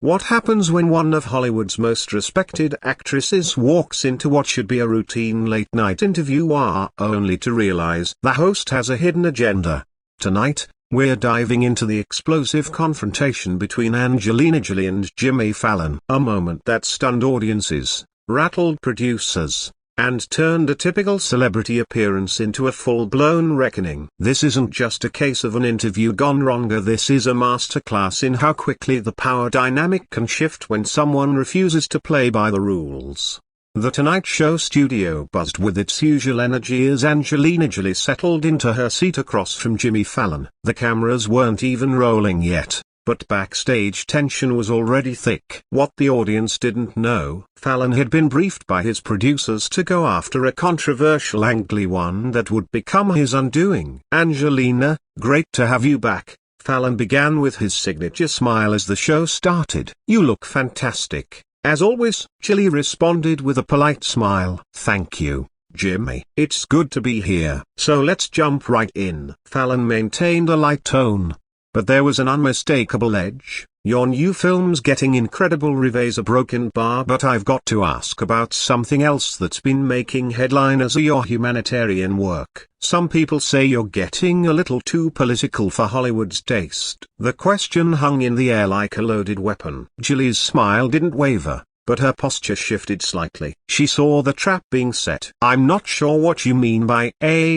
What happens when one of Hollywood's most respected actresses walks into what should be a routine late-night interview only to realize the host has a hidden agenda? Tonight, we're diving into the explosive confrontation between Angelina Jolie and Jimmy Fallon. A moment that stunned audiences, rattled producers, and turned a typical celebrity appearance into a full-blown reckoning. This isn't just a case of an interview gone wrong. This is a masterclass in how quickly the power dynamic can shift when someone refuses to play by the rules. The Tonight Show studio buzzed with its usual energy as Angelina Jolie settled into her seat across from Jimmy Fallon. The cameras weren't even rolling yet, but backstage tension was already thick. What the audience didn't know, Fallon had been briefed by his producers to go after a controversial angly one that would become his undoing. "Angelina, great to have you back," Fallon began with his signature smile as the show started. "You look fantastic, as always," Jolie responded with a polite smile. "Thank you, Jimmy. It's good to be here. So let's jump right in." Fallon maintained a light tone, but there was an unmistakable edge. "Your new film's getting incredible reviews, a broken bar, but I've got to ask about something else that's been making headliners: your humanitarian work. Some people say you're getting a little too political for Hollywood's taste." The question hung in the air like a loaded weapon. Jolie's smile didn't waver, but her posture shifted slightly. She saw the trap being set. "I'm not sure what you mean by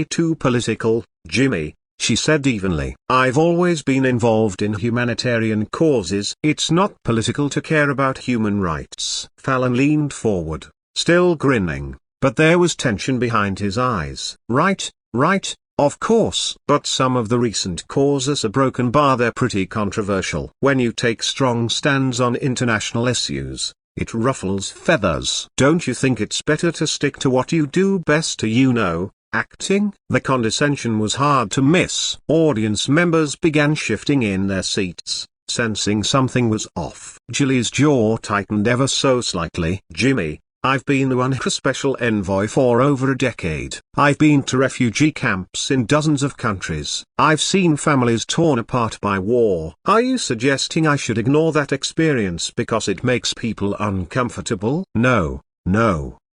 too political, Jimmy," she said evenly. "I've always been involved in humanitarian causes." "It's not political to care about human rights." Fallon leaned forward, still grinning, but there was tension behind his eyes. Right, of course. But some of the recent causes are broken bar. They're pretty controversial. When you take strong stands on international issues, it ruffles feathers. Don't you think it's better to stick to what you do best, acting?" The condescension was hard to miss. Audience members began shifting in their seats, sensing something was off. Jolie's jaw tightened ever so slightly. "Jimmy, I've been the UN special envoy for over a decade. I've been to refugee camps in dozens of countries. I've seen families torn apart by war. Are you suggesting I should ignore that experience because it makes people uncomfortable?" No,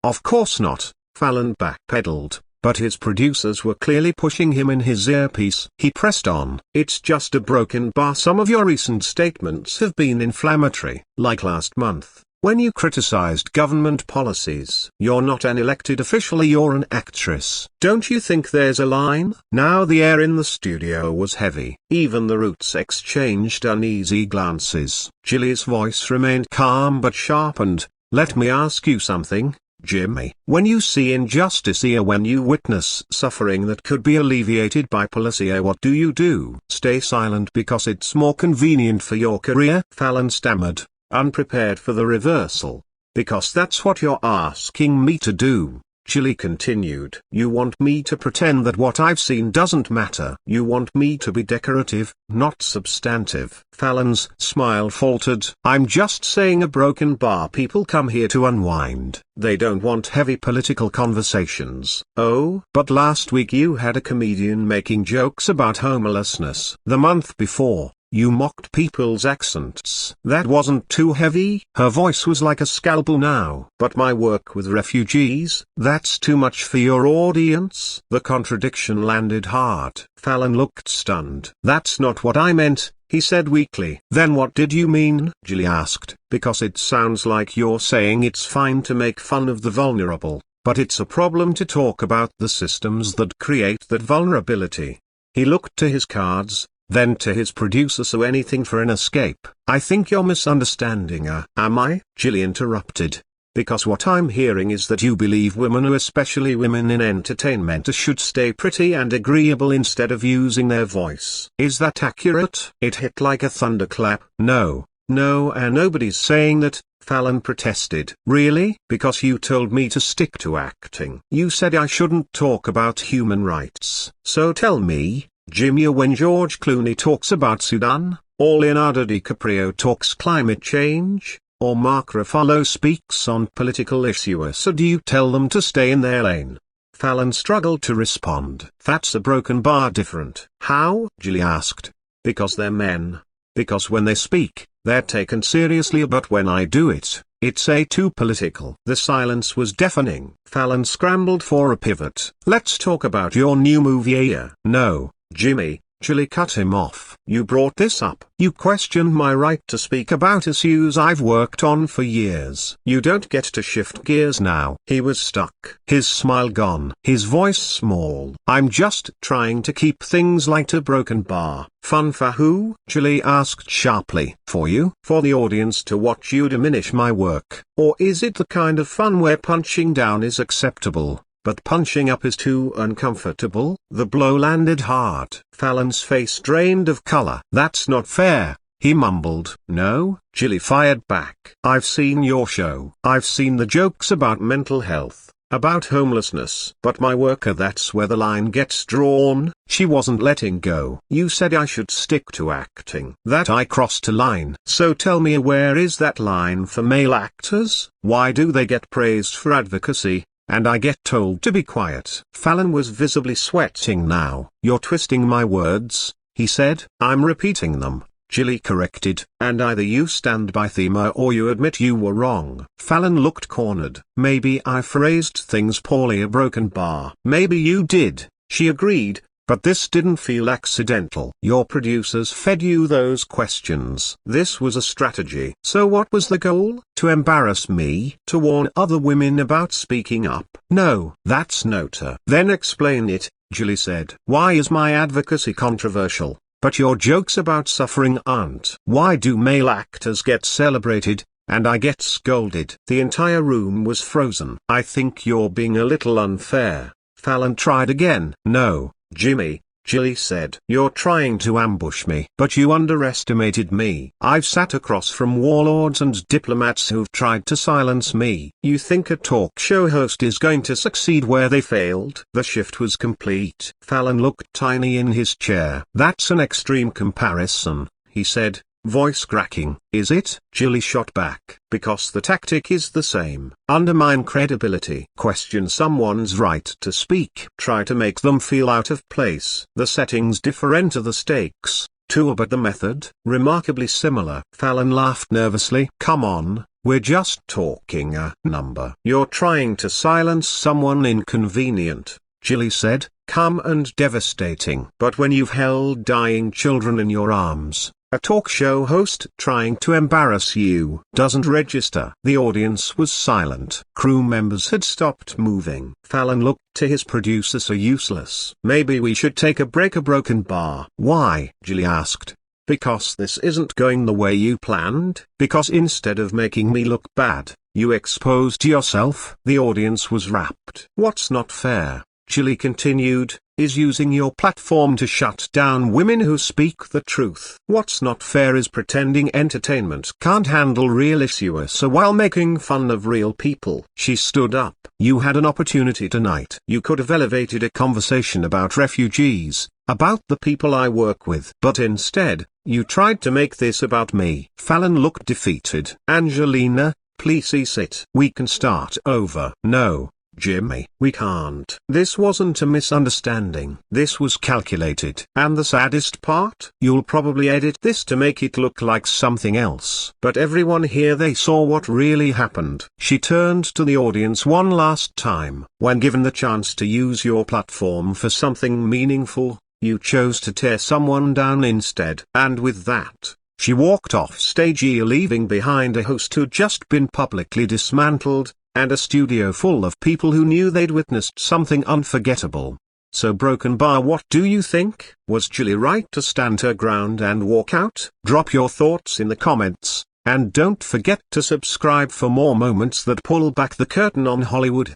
of course not," Fallon backpedaled. But his producers were clearly pushing him in his earpiece. He pressed on. "It's just a broken bar. Some of your recent statements have been inflammatory, like last month, when you criticized government policies. You're not an elected official, you're an actress. Don't you think there's a line?" Now the air in the studio was heavy. Even the Roots exchanged uneasy glances. Jolie's voice remained calm but sharpened. "Let me ask you something, Jimmy. When you see injustice or when you witness suffering that could be alleviated by policy, what do you do? Stay silent because it's more convenient for your career?" Fallon stammered, unprepared for the reversal. "Because that's what you're asking me to do," Jolie continued. "You want me to pretend that what I've seen doesn't matter. You want me to be decorative, not substantive." Fallon's smile faltered. "I'm just saying a broken bar. People come here to unwind. They don't want heavy political conversations." "Oh, but last week you had a comedian making jokes about homelessness. The month before, you mocked people's accents. That wasn't too heavy?" Her voice was like a scalpel now. "But my work with refugees, that's too much for your audience?" The contradiction landed hard. Fallon looked stunned. "That's not what I meant," he said weakly. "Then what did you mean?" Jolie asked. "Because it sounds like you're saying it's fine to make fun of the vulnerable, but it's a problem to talk about the systems that create that vulnerability." He looked to his cards, then to his producer. "So anything for an escape." "I think you're misunderstanding her." "Am I?" Jolie interrupted. "Because what I'm hearing is that you believe women, especially women in entertainment, should stay pretty and agreeable instead of using their voice. Is that accurate?" It hit like a thunderclap. No, and nobody's saying that," Fallon protested. "Really? Because you told me to stick to acting. You said I shouldn't talk about human rights. So tell me, Jimmy, when George Clooney talks about Sudan, or Leonardo DiCaprio talks climate change, or Mark Ruffalo speaks on political issues, so do you tell them to stay in their lane?" Fallon struggled to respond. "That's a broken bar. Different." "How?" Jolie asked. "Because they're men. Because when they speak, they're taken seriously, but when I do it, it's too political. The silence was deafening. Fallon scrambled for a pivot. Let's talk about your new movie. No, Jimmy. Julie cut him off. You brought this up. You questioned my right to speak about issues I've worked on for years. You don't get to shift gears now. He was stuck. His smile gone. His voice small. I'm just trying to keep things light. A broken bar. Fun for who? Julie asked sharply. For you? For the audience to watch you diminish my work? Or is it the kind of fun where punching down is acceptable, but punching up is too uncomfortable? The blow landed hard. Fallon's face drained of color. That's not fair, he mumbled. No, Julie fired back. I've seen your show. I've seen the jokes about mental health, about homelessness. But my worker, that's where the line gets drawn. She wasn't letting go. You said I should stick to acting. That I crossed a line. So tell me, where is that line for male actors? Why do they get praised for advocacy, and I get told to be quiet? Fallon was visibly sweating now. You're twisting my words, he said. I'm repeating them, Julie corrected. And either you stand by them or you admit you were wrong. Fallon looked cornered. Maybe I phrased things poorly. A broken bar. Maybe you did, she agreed. But this didn't feel accidental. Your producers fed you those questions. This was a strategy. So what was the goal? To embarrass me? To warn other women about speaking up? No, that's nota. Then explain it, Julie said. Why is my advocacy controversial, but your jokes about suffering aren't? Why do male actors get celebrated, and I get scolded? The entire room was frozen. I think you're being a little unfair. Fallon tried again. No, Jimmy, Julie said. You're trying to ambush me. But you underestimated me. I've sat across from warlords and diplomats who've tried to silence me. You think a talk show host is going to succeed where they failed? The shift was complete. Fallon looked tiny in his chair. That's an extreme comparison, he said, voice cracking. Is it? Julie shot back. Because the tactic is the same. Undermine credibility. Question someone's right to speak. Try to make them feel out of place. The setting's different, the stakes, too, but the method, remarkably similar. Fallon laughed nervously. Come on, we're just talking a number. You're trying to silence someone inconvenient, Julie said, calm and devastating. But when you've held dying children in your arms, a talk show host trying to embarrass you doesn't register. The audience was silent. Crew members had stopped moving. Fallon looked to his producer. So useless. Maybe we should take a break. A broken bar. Why? Julie asked. Because this isn't going the way you planned. Because instead of making me look bad, you exposed yourself. The audience was rapt. What's not fair, Julie continued, is using your platform to shut down women who speak the truth. What's not fair is pretending entertainment can't handle real issues while making fun of real people. She stood up. You had an opportunity tonight. You could have elevated a conversation about refugees, about the people I work with. But instead, you tried to make this about me. Fallon looked defeated. Angelina, please cease it. We can start over. No, Jimmy, we can't. This wasn't a misunderstanding. This was calculated. And the saddest part? You'll probably edit this to make it look like something else. But everyone here, they saw what really happened. She turned to the audience one last time. When given the chance to use your platform for something meaningful, you chose to tear someone down instead. And with that, she walked off stage, leaving behind a host who'd just been publicly dismantled, and a studio full of people who knew they'd witnessed something unforgettable. So broken bar, what do you think? Was Julie right to stand her ground and walk out? Drop your thoughts in the comments, and don't forget to subscribe for more moments that pull back the curtain on Hollywood.